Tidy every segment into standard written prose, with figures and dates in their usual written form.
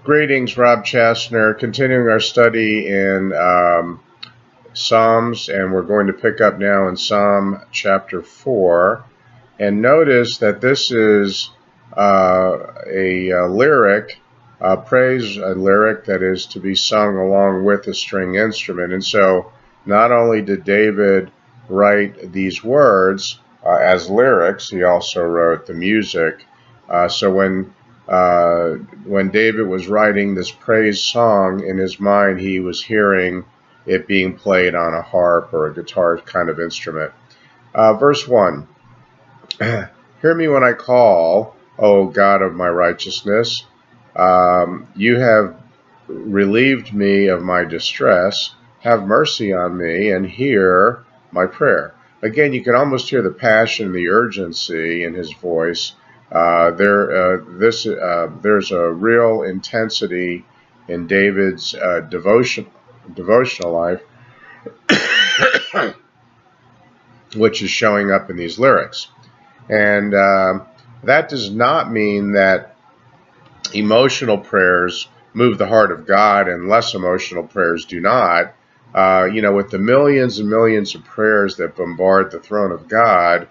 Greetings, Rob Chassner. Continuing our study in Psalms, and we're going to pick up now in Psalm chapter 4. And notice that this is a lyric, praise lyric that is to be sung along with a string instrument. And so not only did David write these words as lyrics, he also wrote the music. So when David was writing this praise song in his mind, he was hearing it being played on a harp or a guitar kind of instrument. Verse 1, Hear me when I call, O God of my righteousness. You have relieved me of my distress. Have mercy on me and hear my prayer. Again, you can almost hear the passion, the urgency in his voice. There's a real intensity in David's devotional life, which is showing up in these lyrics. And that does not mean that emotional prayers move the heart of God and less emotional prayers do not. With the millions and millions of prayers that bombard the throne of God,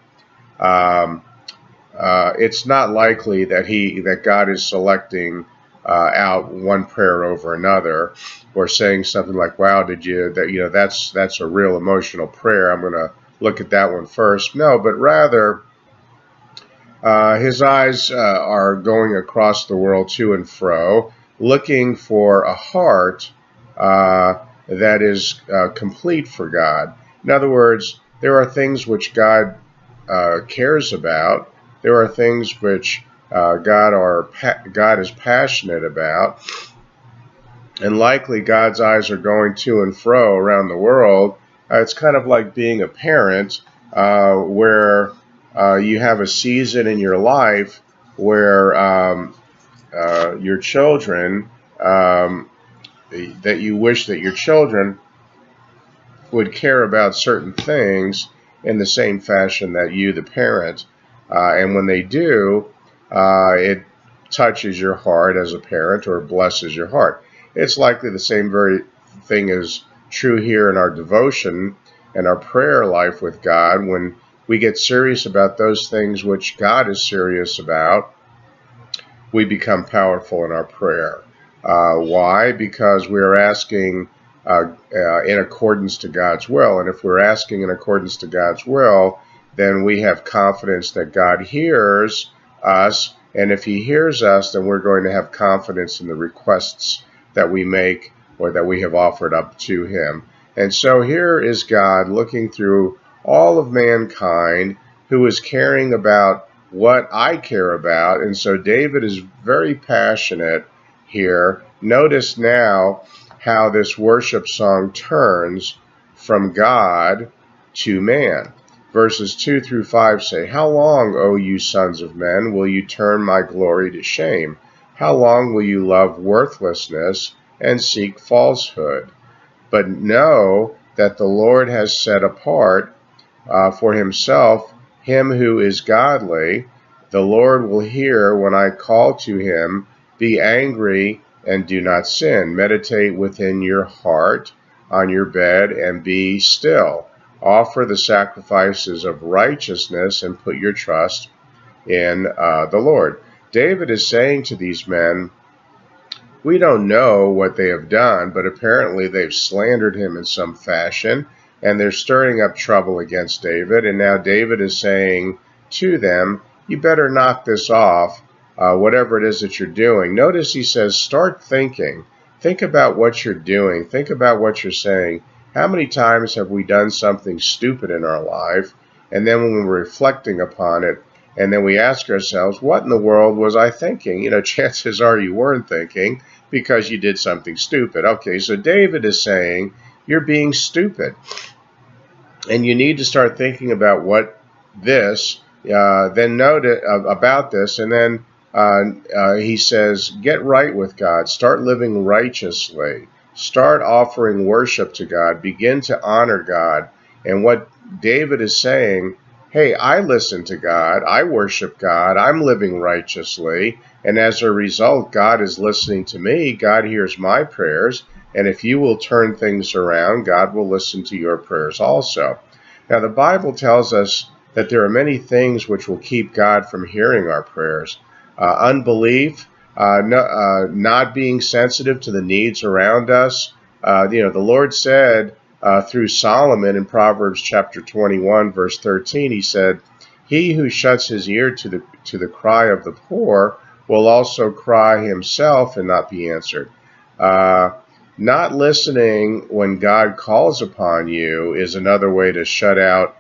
it's not likely that God is selecting out one prayer over another, or saying something like, "Wow, that's a real emotional prayer. I'm going to look at that one first." No, but rather, his eyes are going across the world to and fro, looking for a heart that is complete for God. In other words, there are things which God cares about. There are things which God is passionate about, and likely God's eyes are going to and fro around the world. It's kind of like being a parent, where you have a season in your life where your children, that you wish that your children would care about certain things in the same fashion that you, the parent. And when they do, it touches your heart as a parent, or blesses your heart. It's likely the same very thing is true here in our devotion and our prayer life with God. When we get serious about those things which God is serious about, we become powerful in our prayer. Why? Because we are asking in accordance to God's will. And if we're asking in accordance to God's will, then we have confidence that God hears us. And if he hears us, then we're going to have confidence in the requests that we make or that we have offered up to him. And so here is God looking through all of mankind, who is caring about what I care about. And so David is very passionate here. Notice now how this worship song turns from God to man. Verses 2 through 5 say, How long, O you sons of men, will you turn my glory to shame? How long will you love worthlessness and seek falsehood? But know that the Lord has set apart for himself him who is godly. The Lord will hear when I call to him. Be angry and do not sin. Meditate within your heart on your bed and be still. Offer the sacrifices of righteousness and put your trust in the Lord. David is saying to these men, we don't know what they have done, but apparently they've slandered him in some fashion, and they're stirring up trouble against David. And now David is saying to them, you better knock this off, whatever it is that you're doing. Notice he says, start thinking. Think about what you're doing. Think about what you're saying. How many times have we done something stupid in our life, and then when we're reflecting upon it, and then we ask ourselves, what in the world was I thinking? Chances are you weren't thinking, because you did something stupid. Okay, so David is saying, you're being stupid. And you need to start thinking about what this, then note about this, and then he says, get right with God. Start living righteously. Start offering worship to God. Begin to honor God. And what David is saying hey, I listen to God, I worship God, I'm living righteously, and as a result, God is listening to me, God hears my prayers, and if you will turn things around, God will listen to your prayers also. Now, the Bible tells us that there are many things which will keep God from hearing our prayers. Unbelief, not being sensitive to the needs around us. The Lord said through Solomon in Proverbs chapter 21, verse 13, he said, "He who shuts his ear to the cry of the poor will also cry himself and not be answered." Not listening when God calls upon you is another way to shut out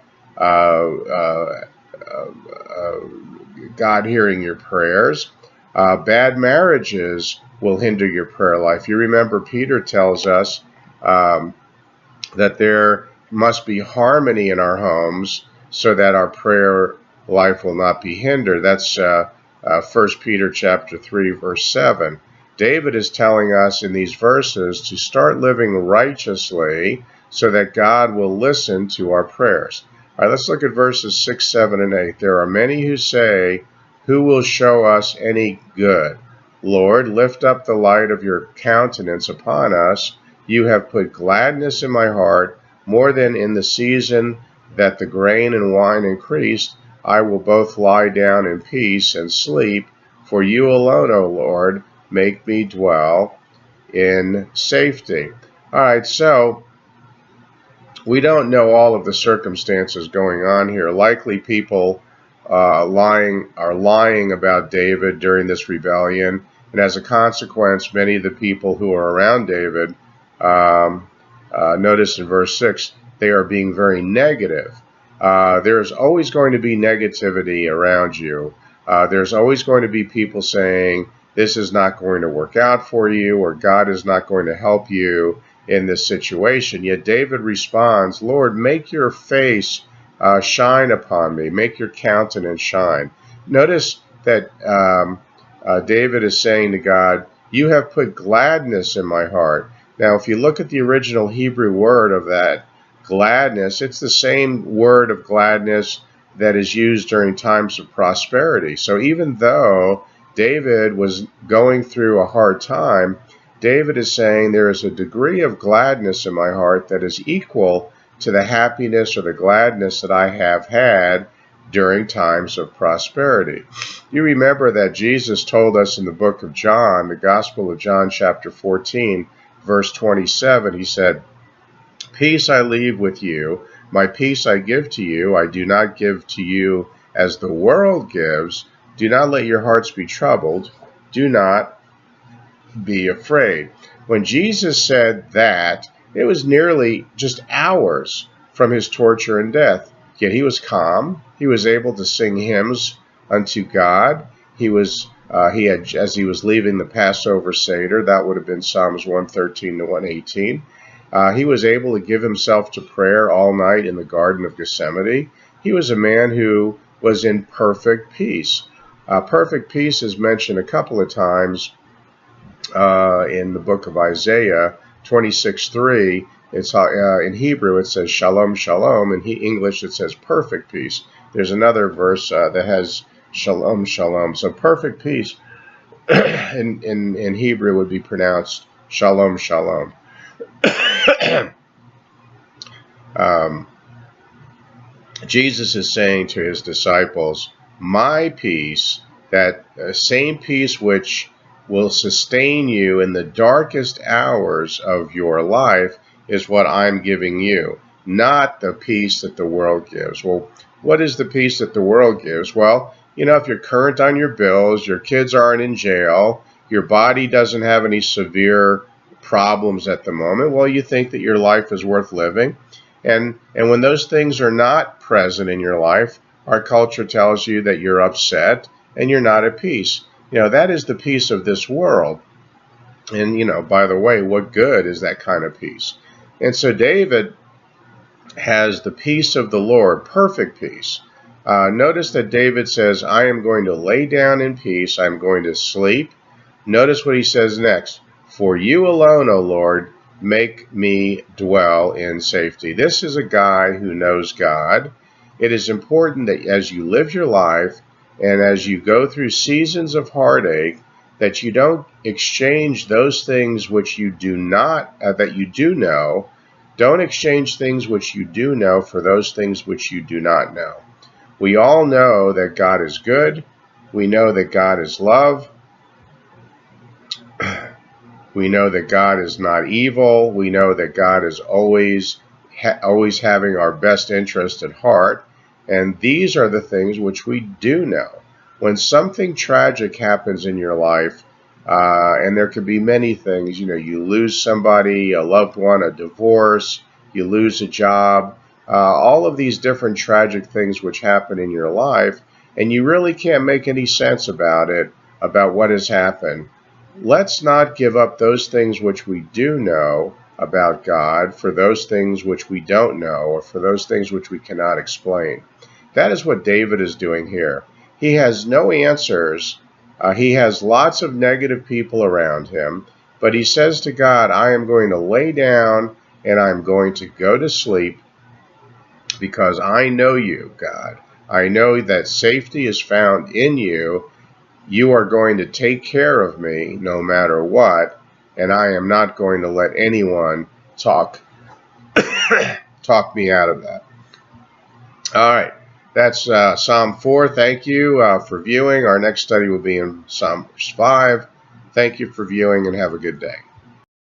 God hearing your prayers. Bad marriages will hinder your prayer life. You remember Peter tells us that there must be harmony in our homes so that our prayer life will not be hindered. That's 1 Peter chapter 3, verse 7. David is telling us in these verses to start living righteously so that God will listen to our prayers. All right, let's look at verses 6, 7, and 8. There are many who say, "Who will show us any good? Lord, lift up the light of your countenance upon us. You have put gladness in my heart, more than in the season that the grain and wine increased. I will both lie down in peace and sleep, for you alone, O Lord, make me dwell in safety." All right, so we don't know all of the circumstances going on here. Likely people are lying about David during this rebellion, and as a consequence, many of the people who are around David, notice in verse 6, they are being very negative. There's always going to be negativity around you. There's always going to be people saying, this is not going to work out for you, or God is not going to help you in this situation. Yet David responds, "Lord, make your face shine upon me. Make your countenance shine." Notice that David is saying to God, "You have put gladness in my heart." Now, if you look at the original Hebrew word of that gladness, it's the same word of gladness that is used during times of prosperity. So even though David was going through a hard time, David is saying there is a degree of gladness in my heart that is equal to the happiness or the gladness that I have had during times of prosperity. You remember that Jesus told us in the book of John, the Gospel of John chapter 14, verse 27, he said, "Peace I leave with you, my peace I give to you. I do not give to you as the world gives. Do not let your hearts be troubled. Do not be afraid." When Jesus said that, it was nearly just hours from his torture and death. Yet he was calm. He was able to sing hymns unto God. As he was leaving the Passover Seder, that would have been Psalms 113 to 118. He was able to give himself to prayer all night in the Garden of Gethsemane. He was a man who was in perfect peace. Perfect peace is mentioned a couple of times in the book of Isaiah 26:3. It's in Hebrew it says shalom shalom. In English it says perfect peace. There's another verse that has shalom shalom. So perfect peace in Hebrew would be pronounced shalom shalom. Jesus is saying to his disciples, my peace, that same peace which will sustain you in the darkest hours of your life, is what I'm giving you, not the peace that the world gives. Well, what is the peace that the world gives? Well, if you're current on your bills, your kids aren't in jail, your body doesn't have any severe problems at the moment, well, you think that your life is worth living. And when those things are not present in your life, our culture tells you that you're upset and you're not at peace. That is the peace of this world. And, by the way, what good is that kind of peace? And so David has the peace of the Lord, perfect peace. Notice that David says, I am going to lay down in peace. I'm going to sleep. Notice what he says next. For you alone, O Lord, make me dwell in safety. This is a guy who knows God. It is important that as you live your life and as you go through seasons of heartache, that you don't exchange those things which you do not, that you do know. Don't exchange things which you do know for those things which you do not know. We all know that God is good. We know that God is love. We know that God is not evil. We know that God is always having our best interest at heart. And these are the things which we do know. When something tragic happens in your life, and there could be many things, you lose somebody, a loved one, a divorce, you lose a job, all of these different tragic things which happen in your life, and you really can't make any sense about it, about what has happened. Let's not give up those things which we do know about God for those things which we don't know, or for those things which we cannot explain. That is what David is doing here. He has no answers. He has lots of negative people around him, but he says to God, I am going to lay down and I'm going to go to sleep because I know you, God. I know that safety is found in you. You are going to take care of me no matter what, and I am not going to let anyone talk me out of that. All right, that's Psalm 4. Thank you for viewing. Our next study will be in Psalm 5. Thank you for viewing and have a good day.